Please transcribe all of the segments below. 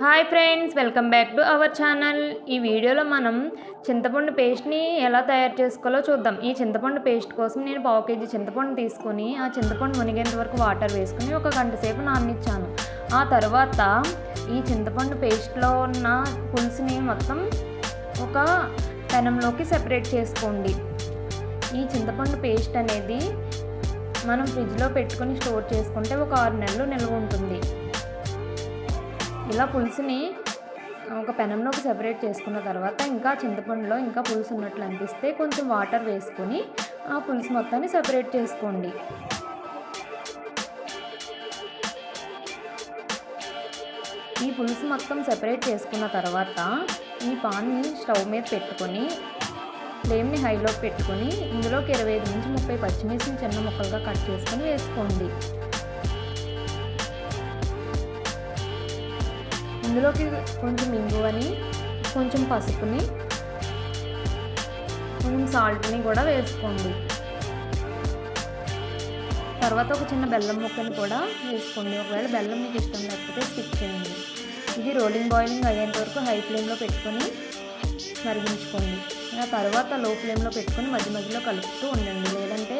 Hi friends, welcome back to our channel. ఈ వీడియోలో మనం చింతపండు పేస్ట్ని ఎలా తయారు చేసుకోవాలో చూద్దాం. ఈ చింతపండు పేస్ట్ కోసం నేను పావు కేజీ చింతపండు తీసుకొని ఆ చింతపండు మునిగేంత వరకు వాటర్ వేసుకుని ఒక గంట సేపు నాననిచ్చాను. ఆ తర్వాత ఈ చింతపండు పేస్ట్లో ఉన్న పులుసుని మొత్తం ఒక పెనంలోకి సెపరేట్ చేసుకోండి. ఈ చింతపండు పేస్ట్ అనేది మనం ఫ్రిడ్జ్లో పెట్టుకొని స్టోర్ చేసుకుంటే ఒక 6 నెలలు నిల్వ ఉంటుంది. ఇలా పులుసుని ఒక పెనంలోకి సెపరేట్ చేసుకున్న తర్వాత ఇంకా చింతపండులో ఇంకా పులుసు ఉన్నట్లు అనిపిస్తే కొంచెం వాటర్ వేసుకొని ఆ పులుసు మొత్తాన్ని సెపరేట్ చేసుకోండి. ఈ పులుసు మొత్తం సెపరేట్ చేసుకున్న తర్వాత ఈ పాన్ని స్టవ్ మీద పెట్టుకొని ఫ్లేమ్ని హైలో పెట్టుకొని ఇందులోకి 25 నుంచి 30 పచ్చిమిర్చిని చిన్న ముక్కలుగా కట్ చేసుకొని వేసుకోండి. ఇందులోకి కొంచెం ఇంగువని, కొంచెం పసుపుని, కొంచెం సాల్ట్ని కూడా వేసుకోండి. తర్వాత ఒక చిన్న బెల్లం ముక్కని కూడా వేసుకోండి. ఒకవేళ బెల్లం మీకు ఇష్టం లేకపోతే స్కిప్ చేయండి. ఇది రోలింగ్ బాయిలింగ్ అయ్యేంత వరకు హై ఫ్లేమ్లో పెట్టుకొని మరిగించుకోండి. ఆ తర్వాత లో ఫ్లేమ్లో పెట్టుకొని మధ్య మధ్యలో కలుపుతూ ఉండండి, లేదంటే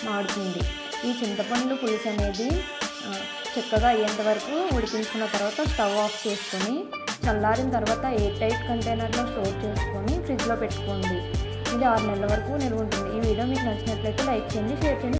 మాడుతుంది. ఈ చింతపండు పులుసు అనేది చక్కగా అయ్యేంత వరకు ఉడికించుకున్న తర్వాత స్టవ్ ఆఫ్ చేసుకొని చల్లారిన తర్వాత ఎయిర్ టైట్ కంటైనర్లో స్టోర్ చేసుకొని ఫ్రిడ్జ్లో పెట్టుకోండి. ఇది 6 నెలల వరకు నిల్వ ఉంటుంది. ఈ వీడియో మీకు నచ్చినట్లయితే లైక్ చేయండి, షేర్ చేయండి.